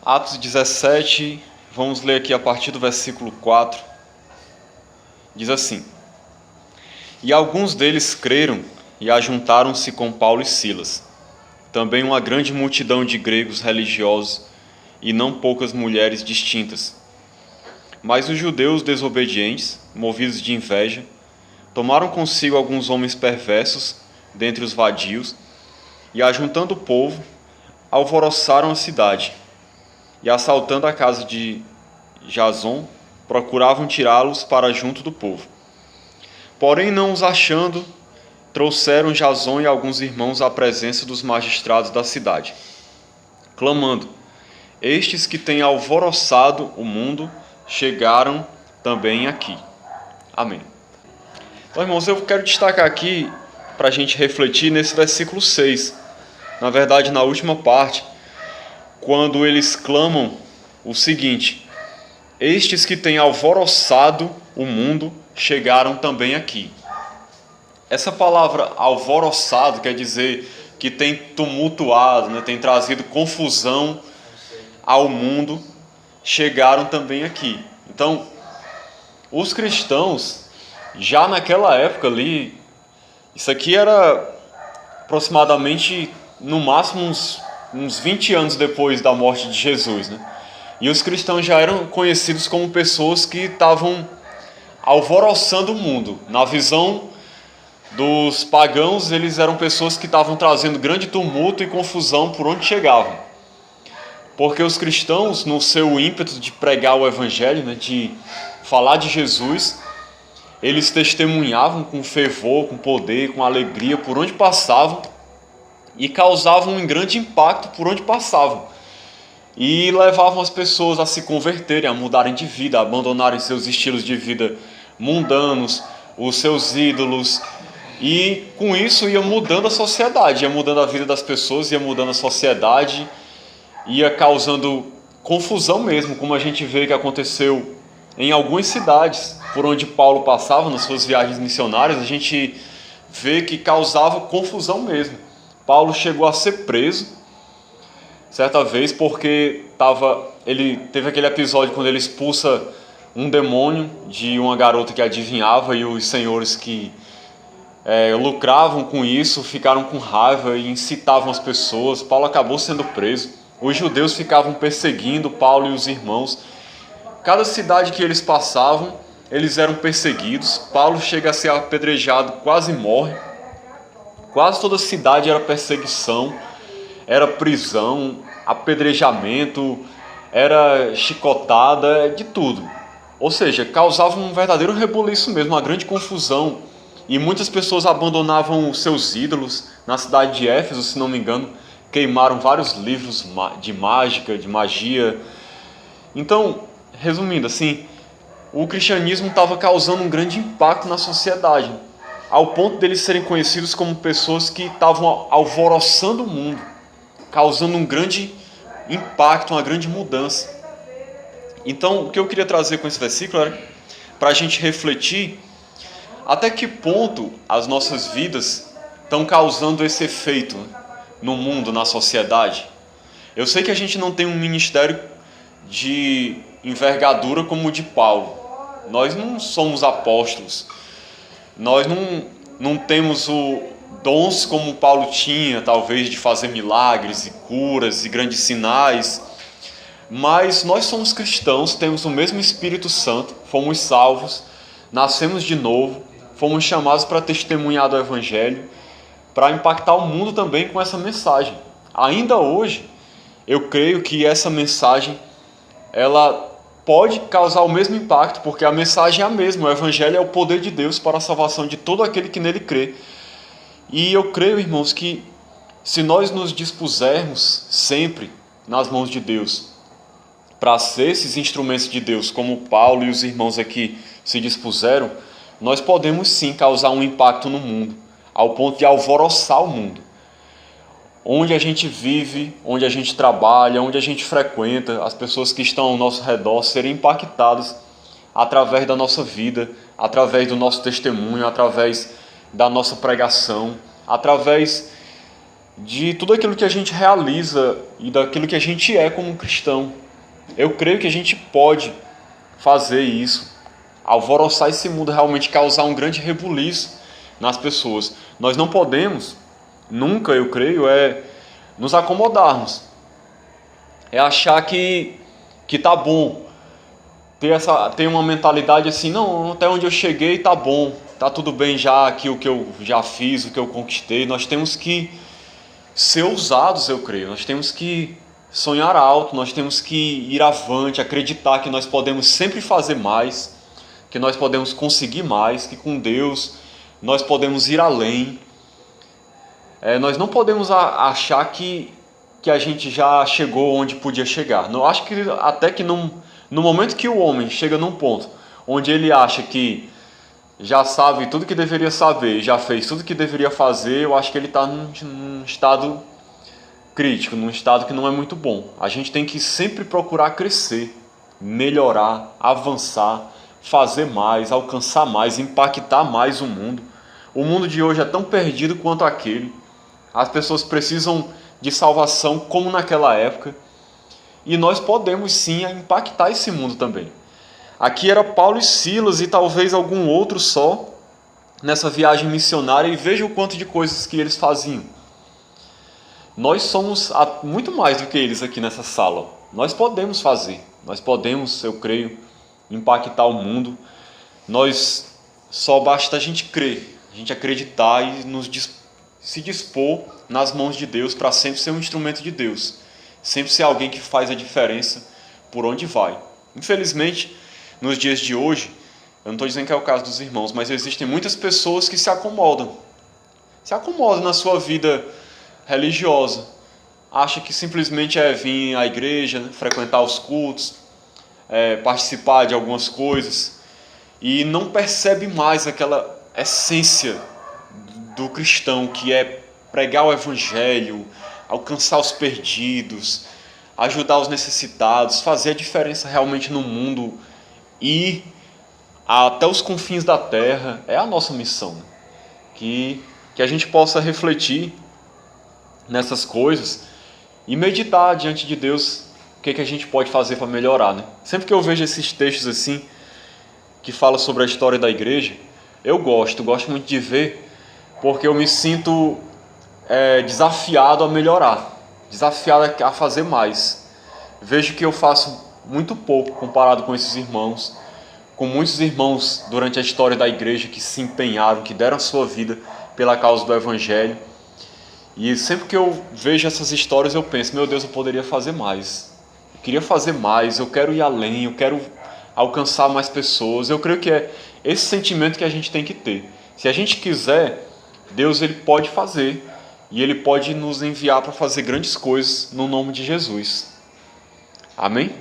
Atos 17, vamos ler aqui a partir do versículo 4. Diz assim: E alguns deles creram e ajuntaram-se com Paulo e Silas. Também uma grande multidão de gregos religiosos e não poucas mulheres distintas. Mas os judeus desobedientes, movidos de inveja, tomaram consigo alguns homens perversos dentre os vadios e, ajuntando o povo, alvoroçaram a cidade. E, assaltando a casa de Jason, procuravam tirá-los para junto do povo. Porém, não os achando, trouxeram Jason e alguns irmãos à presença dos magistrados da cidade, clamando: Estes que têm alvoroçado o mundo chegaram também aqui. Amém. Então, irmãos, eu quero destacar aqui, para a gente refletir nesse versículo 6. Na verdade, na última parte, quando eles clamam o seguinte: Estes que têm alvoroçado o mundo chegaram também aqui. Essa palavra alvoroçado quer dizer que tem tumultuado, tem trazido confusão ao mundo, chegaram também aqui. Então, os cristãos, já naquela época ali, isso aqui era aproximadamente, no máximo, uns 20 anos depois da morte de Jesus, E os cristãos já eram conhecidos como pessoas que estavam alvoroçando o mundo. Na visão dos pagãos, eles eram pessoas que estavam trazendo grande tumulto e confusão por onde chegavam. Porque os cristãos, no seu ímpeto de pregar o evangelho, de falar de Jesus, eles testemunhavam com fervor, com poder, com alegria por onde passavam e causavam um grande impacto por onde passavam. E levavam as pessoas a se converterem, a mudarem de vida, a abandonarem seus estilos de vida mundanos, os seus ídolos. E com isso ia mudando a sociedade, ia mudando a vida das pessoas, ia mudando a sociedade, ia causando confusão mesmo, como a gente vê que aconteceu em algumas cidades por onde Paulo passava nas suas viagens missionárias. A gente vê que causava confusão mesmo. Paulo chegou a ser preso certa vez porque ele teve aquele episódio quando ele expulsa um demônio de uma garota que adivinhava, e os senhores que lucravam com isso ficaram com raiva e incitavam as pessoas. Paulo acabou sendo preso. Os judeus ficavam perseguindo Paulo e os irmãos. Cada cidade que eles passavam, eles eram perseguidos. Paulo chega a ser apedrejado, quase morre. Quase toda cidade era perseguição, era prisão, apedrejamento, era chicotada, de tudo. Ou seja, causava um verdadeiro rebuliço mesmo, uma grande confusão. E muitas pessoas abandonavam os seus ídolos. Na cidade de Éfeso, se não me engano, queimaram vários livros de mágica, de magia. Então, resumindo assim, o cristianismo estava causando um grande impacto na sociedade, ao ponto deles serem conhecidos como pessoas que estavam alvoroçando o mundo, causando um grande impacto, uma grande mudança. Então, o que eu queria trazer com esse versículo era para a gente refletir até que ponto as nossas vidas estão causando esse efeito no mundo, na sociedade. Eu sei que a gente não tem um ministério de envergadura como o de Paulo. Nós não somos apóstolos. Nós não temos dons como Paulo tinha, talvez, de fazer milagres e curas e grandes sinais. Mas nós somos cristãos, temos o mesmo Espírito Santo, fomos salvos, nascemos de novo, fomos chamados para testemunhar do Evangelho, para impactar o mundo também com essa mensagem. Ainda hoje, eu creio que essa mensagem ela pode causar o mesmo impacto, porque a mensagem é a mesma. O Evangelho é o poder de Deus para a salvação de todo aquele que nele crê. E eu creio, irmãos, que se nós nos dispusermos sempre nas mãos de Deus para ser esses instrumentos de Deus, como Paulo e os irmãos aqui se dispuseram, nós podemos sim causar um impacto no mundo, ao ponto de alvoroçar o mundo. Onde a gente vive, onde a gente trabalha, onde a gente frequenta, as pessoas que estão ao nosso redor serem impactadas através da nossa vida, através do nosso testemunho, através da nossa pregação, através de tudo aquilo que a gente realiza e daquilo que a gente é como cristão. Eu creio que a gente pode fazer isso, alvoroçar esse mundo, realmente causar um grande rebuliço nas pessoas. Nós não podemos, nunca, eu creio, nos acomodarmos. É achar que tá bom. Ter uma mentalidade assim, não, até onde eu cheguei tá bom, tá tudo bem já aqui o que eu já fiz, o que eu conquistei. Nós temos que ser ousados, eu creio. Nós temos que sonhar alto, nós temos que ir avante, acreditar que nós podemos sempre fazer mais, que nós podemos conseguir mais, que com Deus nós podemos ir além. Nós não podemos achar que a gente já chegou onde podia chegar. Eu acho que até que no momento que o homem chega num ponto onde ele acha que já sabe tudo que deveria saber, já fez tudo que deveria fazer, eu acho que ele está num estado crítico, num estado que não é muito bom. A gente tem que sempre procurar crescer, melhorar, avançar, fazer mais, alcançar mais, impactar mais o mundo. O mundo de hoje é tão perdido quanto aquele. As pessoas precisam de salvação como naquela época. E nós podemos sim impactar esse mundo também. Aqui era Paulo e Silas e talvez algum outro só nessa viagem missionária, e veja o quanto de coisas que eles faziam. Nós somos muito mais do que eles aqui nessa sala. Nós podemos fazer, nós podemos, eu creio, impactar o mundo. Só basta a gente crer, a gente acreditar e se dispor nas mãos de Deus para sempre ser um instrumento de Deus, sempre ser alguém que faz a diferença por onde vai. Infelizmente, nos dias de hoje, eu não estou dizendo que é o caso dos irmãos, mas existem muitas pessoas que se acomodam na sua vida religiosa, acha que simplesmente é vir à igreja, frequentar os cultos, participar de algumas coisas, e não percebe mais aquela essência do cristão, que é pregar o evangelho, alcançar os perdidos, ajudar os necessitados, fazer a diferença realmente no mundo, ir até os confins da terra. É a nossa missão. Que a gente possa refletir nessas coisas e meditar diante de Deus o que a gente pode fazer para melhorar, né? Sempre que eu vejo esses textos assim, que falam sobre a história da igreja, eu gosto muito de ver, porque eu me sinto desafiado a melhorar, desafiado a fazer mais. Vejo que eu faço muito pouco comparado com esses irmãos, com muitos irmãos durante a história da igreja que se empenharam, que deram a sua vida pela causa do evangelho. E sempre que eu vejo essas histórias eu penso, meu Deus, eu poderia fazer mais. Eu queria fazer mais, eu quero ir além, eu quero alcançar mais pessoas. Eu creio que é esse sentimento que a gente tem que ter. Se a gente quiser, Deus ele pode fazer, e Ele pode nos enviar para fazer grandes coisas no nome de Jesus. Amém?